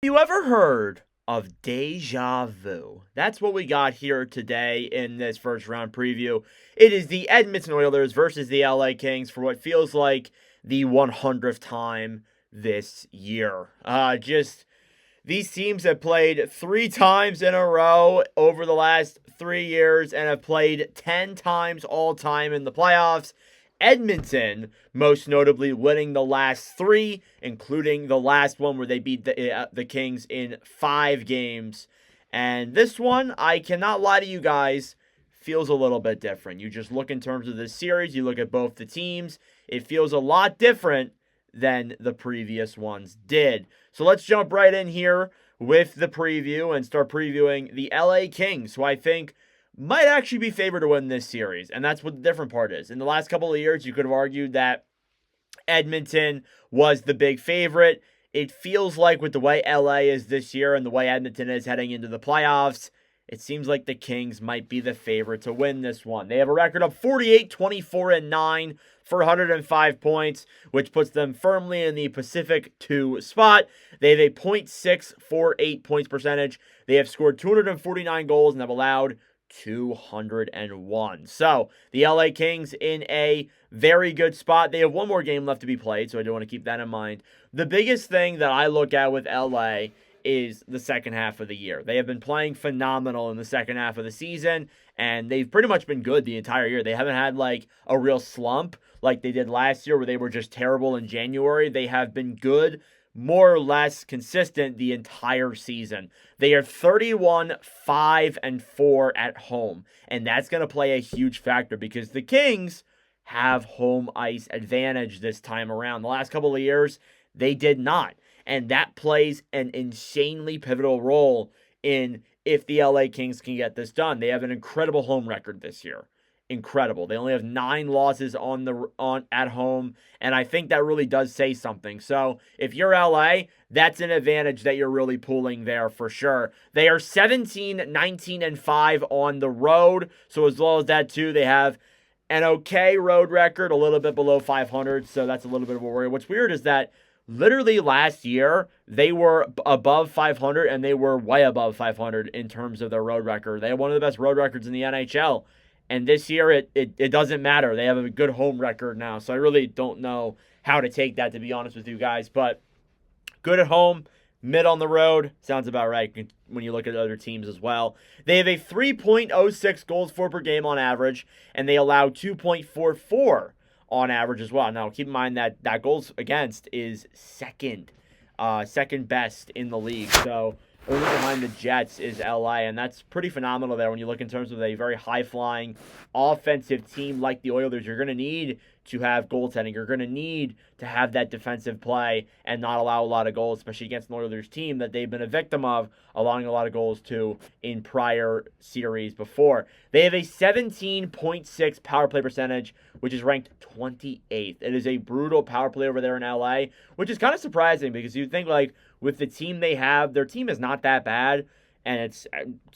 You ever heard of deja vu? That's what we got here today in this first round preview. It is the Edmonton Oilers versus the LA Kings for what feels like the 100th time this year. Just these teams have played 3 times in a row over the last 3 years and have played 10 times all time in the playoffs. Edmonton, most notably, winning the last 3, including the last one where they beat the Kings in 5 games. And this one, I cannot lie to you guys, feels a little bit different. You just look in terms of this series, you look at both the teams, it feels a lot different than the previous ones did. So let's jump right in here with the preview and start previewing the LA Kings, who I think might actually be favored to win this series. And that's what the different part is. In the last couple of years, you could have argued that Edmonton was the big favorite. It feels like with the way LA is this year and the way Edmonton is heading into the playoffs, it seems like the Kings might be the favorite to win this one. They have a record of 48, 24, and 9 for 105 points, which puts them firmly in the Pacific 2 spot. They have a .648 points percentage. They have scored 249 goals and have allowed 201. So the LA Kings in a very good spot. They have one more game left to be played, so I do want to keep that in mind. The biggest thing that I look at with LA is the second half of the year. They have been playing phenomenal in the second half of the season, and they've pretty much been good the entire year. They haven't had like a real slump like they did last year where they were just terrible in January. They have been good, more or less consistent the entire season. They are 31, 5, and 4 at home, and that's going to play a huge factor because the Kings have home ice advantage this time around. The last couple of years, they did not, and that plays an insanely pivotal role in if the LA Kings can get this done. They have an incredible home record this year. Incredible. They only have 9 losses at home, and I think that really does say something. So if you're LA, that's an advantage that you're really pulling there for sure. They are 17, 19, and 5 on the road. So as well as that too, they have an okay road record, a little bit below 500. So that's a little bit of a worry. What's weird is that literally last year, they were above 500 and they were way above 500 in terms of their road record. They had one of the best road records in the NHL. And this year, it doesn't matter. They have a good home record now. So I really don't know how to take that, to be honest with you guys. But good at home, mid on the road. Sounds about right when you look at other teams as well. They have a 3.06 goals for per game on average, and they allow 2.44 on average as well. Now, keep in mind that goals against is second best in the league. So only behind the Jets is LA, and that's pretty phenomenal there when you look in terms of a very high-flying offensive team like the Oilers. You're going to need to have goaltending. You're going to need to have that defensive play and not allow a lot of goals, especially against an Oilers team that they've been a victim of, allowing a lot of goals to in prior series before. They have a 17.6 power play percentage, which is ranked 28th. It is a brutal power play over there in LA, which is kind of surprising because you'd think like with the team they have, their team is not that bad, and it's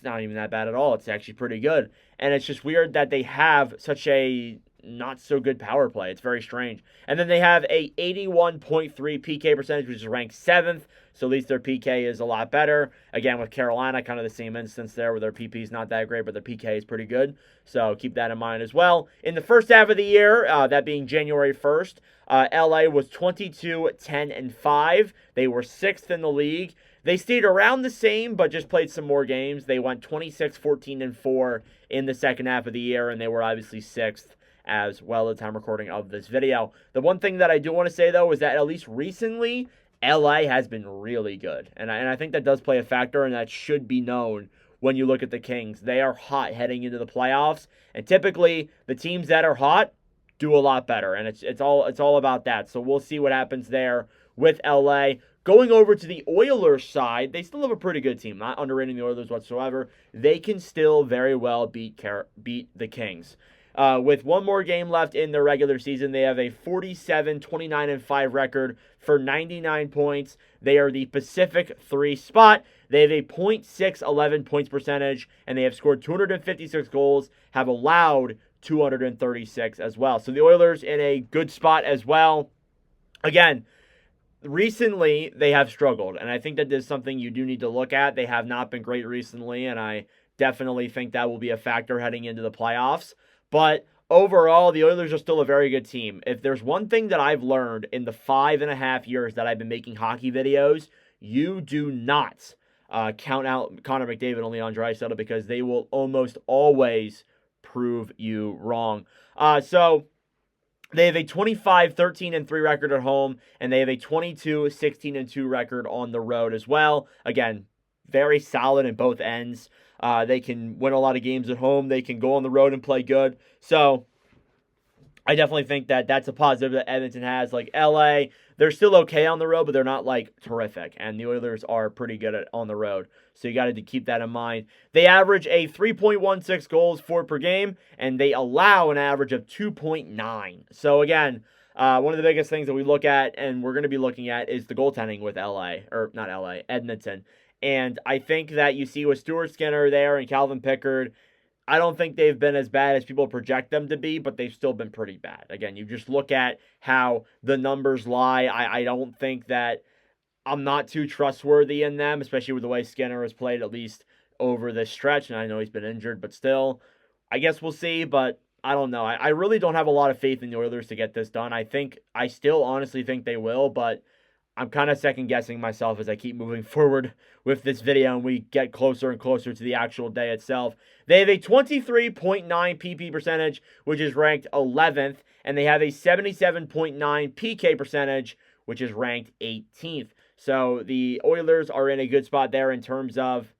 not even that bad at all. It's actually pretty good. And it's just weird that they have such a not so good power play. It's very strange. And then they have a 81.3 PK percentage, which is ranked 7th. So at least their PK is a lot better. Again, with Carolina, kind of the same instance there where their PP is not that great, but their PK is pretty good. So keep that in mind as well. In the first half of the year, that being January 1st, LA was 22, 10, and 5. They were 6th in the league. They stayed around the same, but just played some more games. They went 26, 14, and 4 in the second half of the year, and they were obviously 6th as well at the time recording of this video. The one thing that I do want to say, though, is that at least recently, LA has been really good. And I think that does play a factor, and that should be known when you look at the Kings. They are hot heading into the playoffs, and typically the teams that are hot do a lot better, and it's all about that. So we'll see what happens there with LA. Going over to the Oilers side, they still have a pretty good team. Not underrating the Oilers whatsoever. They can still very well beat the Kings. With one more game left in their regular season, they have a 47, 29, and 5 record for 99 points. They are the Pacific 3 spot. They have a .611 points percentage, and they have scored 256 goals, have allowed 236 as well. So the Oilers in a good spot as well. Again, recently they have struggled, and I think that is something you do need to look at. They have not been great recently, and I definitely think that will be a factor heading into the playoffs. But overall, the Oilers are still a very good team. If there's one thing that I've learned in the 5.5 years that I've been making hockey videos, you do not count out Connor McDavid and Leon Draisaitl, because they will almost always prove you wrong. So they have a 25-13-3 record at home, and they have a 22-16-2 record on the road as well. Again, very solid in both ends. They can win a lot of games at home. They can go on the road and play good. So I definitely think that that's a positive that Edmonton has. Like LA, they're still okay on the road, but they're not like terrific. And the Oilers are pretty good on the road. So you got to keep that in mind. They average a 3.16 goals for per game, and they allow an average of 2.9. So again, one of the biggest things that we look at, and we're going to be looking at, is the goaltending with Edmonton. And I think that you see with Stuart Skinner there and Calvin Pickard, I don't think they've been as bad as people project them to be, but they've still been pretty bad. Again, you just look at how the numbers lie. I don't think that I'm not too trustworthy in them, especially with the way Skinner has played, at least over this stretch. And I know he's been injured, but still, I guess we'll see. But I don't know. I really don't have a lot of faith in the Oilers to get this done. I still honestly think they will, but I'm kind of second guessing myself as I keep moving forward with this video and we get closer and closer to the actual day itself. They have a 23.9 PP percentage, which is ranked 11th, and they have a 77.9 PK percentage, which is ranked 18th. So the Oilers are in a good spot there in terms of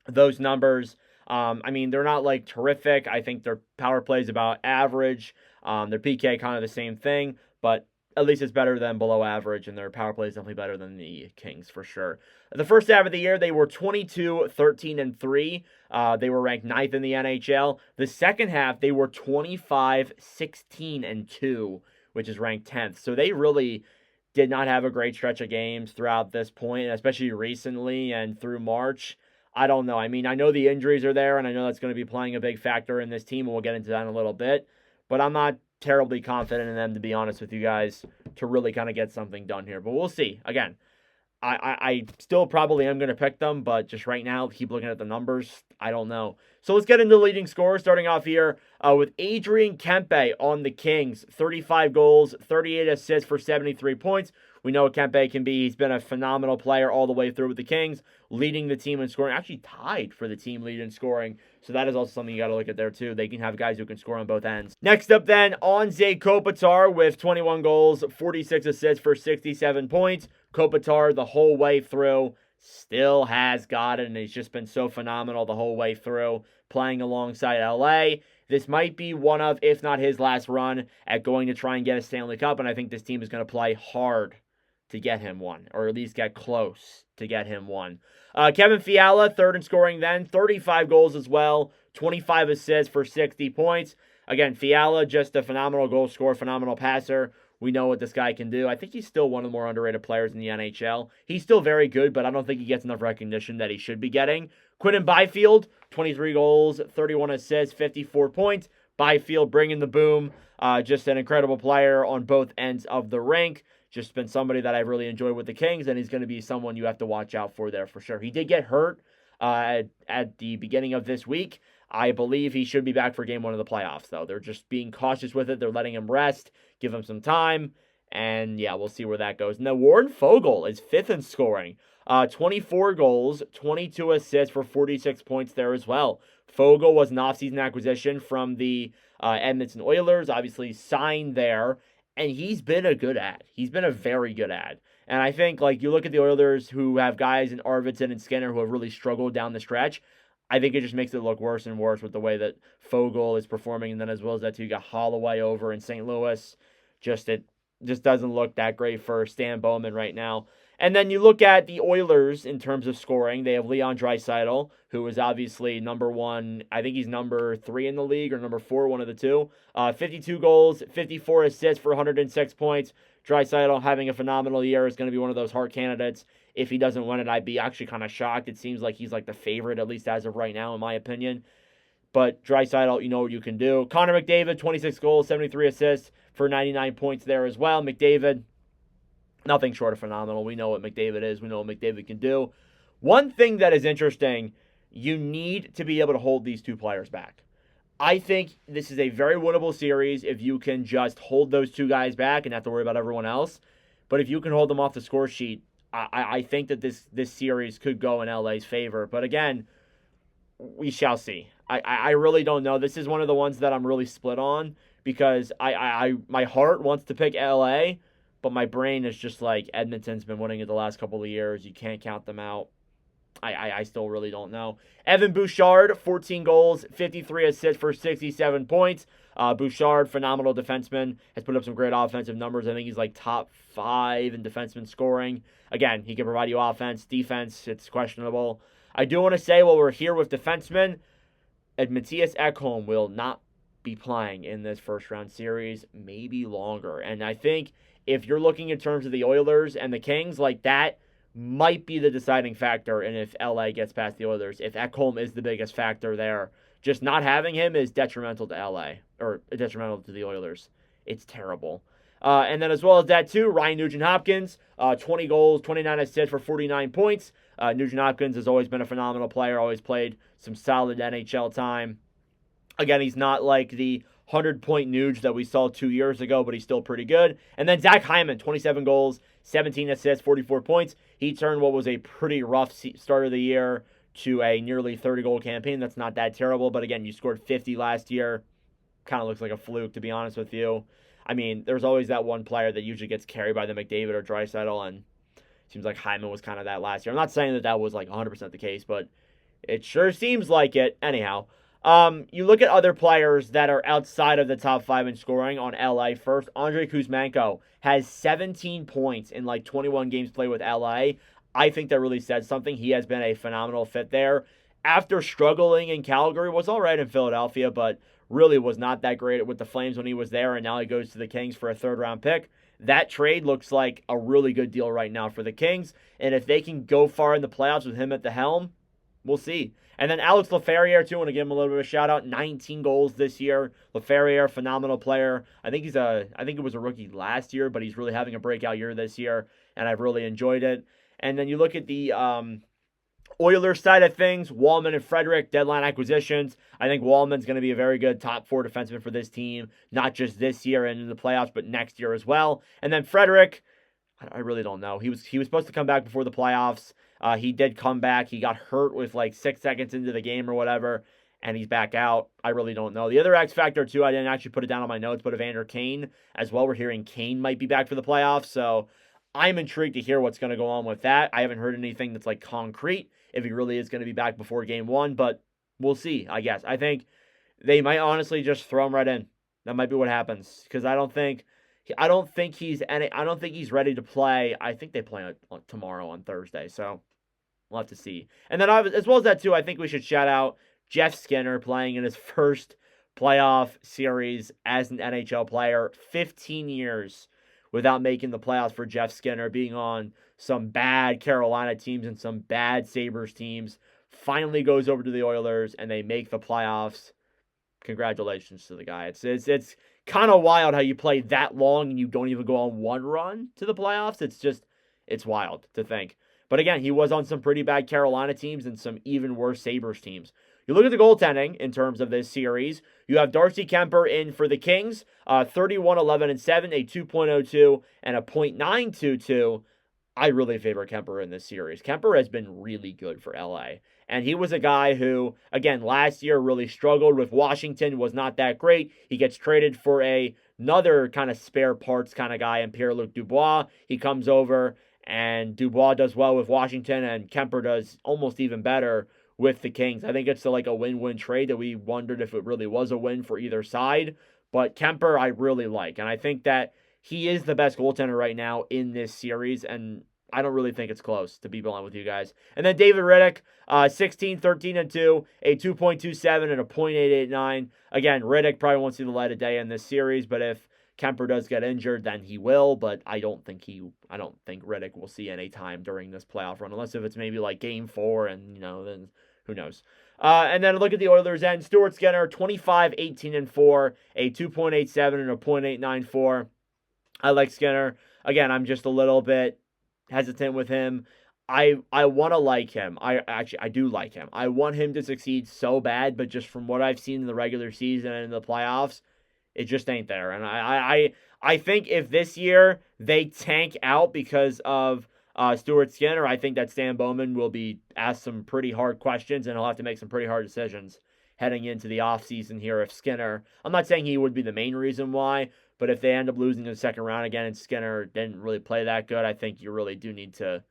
those numbers. I mean, they're not like terrific. I think their power play is about average. Their PK kind of the same thing, but at least it's better than below average, and their power play is definitely better than the Kings for sure. The first half of the year, they were 22-13-3. They were ranked 9th in the NHL. The second half, they were 25-16-2, which is ranked 10th. So they really did not have a great stretch of games throughout this point, especially recently and through March. I don't know. I mean, I know the injuries are there, and I know that's going to be playing a big factor in this team, and we'll get into that in a little bit. But I'm not terribly confident in them, to be honest with you guys, to really kind of get something done here. But we'll see. Again, I still probably am going to pick them, but just right now, keep looking at the numbers. I don't know. So let's get into the leading scorers, starting off here with Adrian Kempe on the Kings. 35 goals, 38 assists for 73 points. We know what Kempe can be. He's been a phenomenal player all the way through with the Kings, leading the team in scoring. Actually tied for the team lead in scoring. So that is also something you got to look at there too. They can have guys who can score on both ends. Next up then, Anze Kopitar with 21 goals, 46 assists for 67 points. Kopitar the whole way through still has got it, and he's just been so phenomenal the whole way through, playing alongside LA. This might be one of, if not his last run at going to try and get a Stanley Cup, and I think this team is going to play hard to get him one, or at least get close to get him one. Kevin Fiala, third in scoring then, 35 goals as well, 25 assists for 60 points. Again, Fiala, just a phenomenal goal scorer, phenomenal passer. We know what this guy can do. I think he's still one of the more underrated players in the NHL. He's still very good, but I don't think he gets enough recognition that he should be getting. Quinton Byfield, 23 goals, 31 assists, 54 points. Byfield bringing the boom. Just an incredible player on both ends of the rink. Just been somebody that I've really enjoyed with the Kings, and he's going to be someone you have to watch out for there for sure. He did get hurt at the beginning of this week. I believe he should be back for game one of the playoffs, though. They're just being cautious with it. They're letting him rest, give him some time, and yeah, we'll see where that goes. Now, Warren Foegele is fifth in scoring. 24 goals, 22 assists for 46 points there as well. Foegele was an offseason acquisition from the Edmonton Oilers, obviously signed there, and he's been a good ad. He's been a very good ad. And I think, like, you look at the Oilers who have guys in Arvidsson and Skinner who have really struggled down the stretch. I think it just makes it look worse and worse with the way that Foegele is performing. And then as well as that, too, you got Holloway over in St. Louis. It just doesn't look that great for Stan Bowman right now. And then you look at the Oilers in terms of scoring. They have Leon Draisaitl, who is obviously number one. I think he's number 3 in the league or number 4, one of the two. 52 goals, 54 assists for 106 points. Draisaitl having a phenomenal year is going to be one of those Hart candidates. If he doesn't win it, I'd be actually kind of shocked. It seems like he's like the favorite, at least as of right now, in my opinion. But Draisaitl, you know what you can do. Connor McDavid, 26 goals, 73 assists for 99 points there as well. McDavid, Nothing short of phenomenal. We know what McDavid is. We know what McDavid can do. One thing that is interesting, you need to be able to hold these two players back. I think this is a very winnable series if you can just hold those two guys back and not have to worry about everyone else. But if you can hold them off the score sheet, I think that this series could go in LA's favor. But again, we shall see. I really don't know. This is one of the ones that I'm really split on because my heart wants to pick LA, but my brain is just like Edmonton's been winning it the last couple of years. You can't count them out. I still really don't know. Evan Bouchard, 14 goals, 53 assists for 67 points. Bouchard, phenomenal defenseman, has put up some great offensive numbers. I think he's like top 5 in defenseman scoring. Again, he can provide you offense. Defense, it's questionable. I do want to say while we're here with defensemen, Matthias Ekholm will not be playing in this first round series, maybe longer. And I think if you're looking in terms of the Oilers and the Kings, like that might be the deciding factor in if LA gets past the Oilers. If Ekholm is the biggest factor there, just not having him is detrimental to LA, or detrimental to the Oilers. It's terrible. And then as well as that too, Ryan Nugent-Hopkins, 20 goals, 29 assists for 49 points. Nugent-Hopkins has always been a phenomenal player, always played some solid NHL time. Again, he's not like the 100-point Nuge that we saw 2 years ago, but he's still pretty good. And then Zach Hyman, 27 goals, 17 assists, 44 points. He turned what was a pretty rough start of the year to a nearly 30-goal campaign. That's not that terrible, but again, you scored 50 last year. Kind of looks like a fluke, to be honest with you. I mean, there's always that one player that usually gets carried by the McDavid or Draisaitl, and it seems like Hyman was kind of that last year. I'm not saying that was like 100% the case, but it sure seems like it. Anyhow, you look at other players that are outside of the top 5 in scoring on LA first. Andrei Kuzmenko has 17 points in like 21 games played with LA. I think that really says something. He has been a phenomenal fit there. After struggling in Calgary, was all right in Philadelphia, but really was not that great with the Flames when he was there, and now he goes to the Kings for a third-round pick. That trade looks like a really good deal right now for the Kings, and if they can go far in the playoffs with him at the helm, we'll see. And then Alex Laferriere, too, I want to give him a little bit of a shout-out. 19 goals this year. Laferriere, phenomenal player. I think it was a rookie last year, but he's really having a breakout year this year, and I've really enjoyed it. And then you look at the Oilers side of things, Wallman and Frederick, deadline acquisitions. I think Wallman's going to be a very good top 4 defenseman for this team, not just this year and in the playoffs, but next year as well. And then Frederick, I really don't know. He was supposed to come back before the playoffs. He did come back. He got hurt with like 6 seconds into the game or whatever, and he's back out. I really don't know. The other X factor, too, I didn't actually put it down on my notes, but Evander Kane as well. We're hearing Kane might be back for the playoffs, so I'm intrigued to hear what's going to go on with that. I haven't heard anything that's like concrete if he really is going to be back before game 1, but we'll see, I guess. I think they might honestly just throw him right in. That might be what happens, because I don't think he's ready to play. I think they play tomorrow on Thursday, so we'll have to see. And then as well as that too, I think we should shout out Jeff Skinner playing in his first playoff series as an NHL player. 15 years without making the playoffs for Jeff Skinner, being on some bad Carolina teams and some bad Sabres teams. Finally goes over to the Oilers and they make the playoffs. Congratulations to the guy. It's kind of wild how you play that long and you don't even go on one run to the playoffs. It's wild to think. But again, he was on some pretty bad Carolina teams and some even worse Sabres teams. You look at the goaltending in terms of this series. You have Darcy Kemper in for the Kings, 31, 11, and 7, a 2.02 and a .922. I really favor Kemper in this series. Kemper has been really good for LA. And he was a guy who, again, last year really struggled with Washington, was not that great. He gets traded for another kind of spare parts kind of guy in Pierre-Luc Dubois. He comes over, and Dubois does well with Washington, and Kemper does almost even better with the Kings. I think it's like a win-win trade that we wondered if it really was a win for either side. But Kemper I really like, and I think that he is the best goaltender right now in this series, and I don't really think it's close, to be blunt with you guys. And then David Rittich, 16, 13, and 2, a 2.27 and a .889. Again, Rittich probably won't see the light of day in this series, but if Kemper does get injured, then he will, but I don't think Rittich will see any time during this playoff run, unless if it's maybe like game 4, and then who knows. And then look at the Oilers end. Stuart Skinner, 25, 18, and 4, a 2.87 and a .894. I like Skinner. again, I'm just a little bit hesitant with him. I want to like him. I do like him. I want him to succeed so bad, but just from what I've seen in the regular season and in the playoffs, it just ain't there. And I think if this year they tank out because of Stuart Skinner, I think that Stan Bowman will be asked some pretty hard questions and he'll have to make some pretty hard decisions heading into the offseason here if Skinner, I'm not saying he would be the main reason why, but if they end up losing in the second round again and Skinner didn't really play that good, I think you really do need to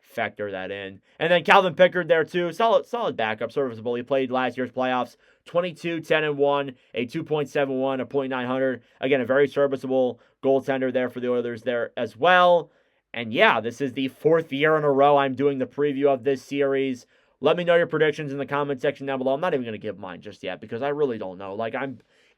factor that in. And then Calvin Pickard there too. Solid backup, serviceable. He played last year's playoffs. 22, 10, and 1, a 2.71, a .900. Again, a very serviceable goaltender there for the Oilers there as well. And yeah, this is the fourth year in a row I'm doing the preview of this series. Let me know your predictions in the comment section down below. I'm not even going to give mine just yet because I really don't know.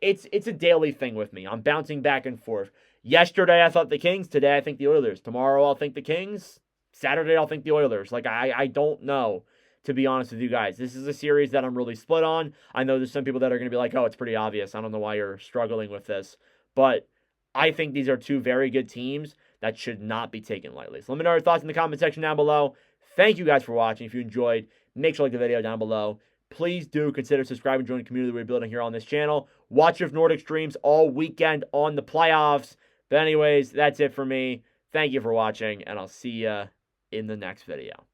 It's a daily thing with me. I'm bouncing back and forth. Yesterday I thought the Kings. Today I think the Oilers. Tomorrow I'll think the Kings. Saturday I'll think the Oilers. I don't know, to be honest with you guys. This is a series that I'm really split on. I know there's some people that are going to be like, oh, it's pretty obvious. I don't know why you're struggling with this. But I think these are two very good teams that should not be taken lightly. So let me know your thoughts in the comment section down below. Thank you guys for watching. If you enjoyed, make sure to like the video down below. Please do consider subscribing and joining the community we're building here on this channel. Watch your Nordic streams all weekend on the playoffs. But anyways, that's it for me. Thank you for watching, and I'll see you in the next video.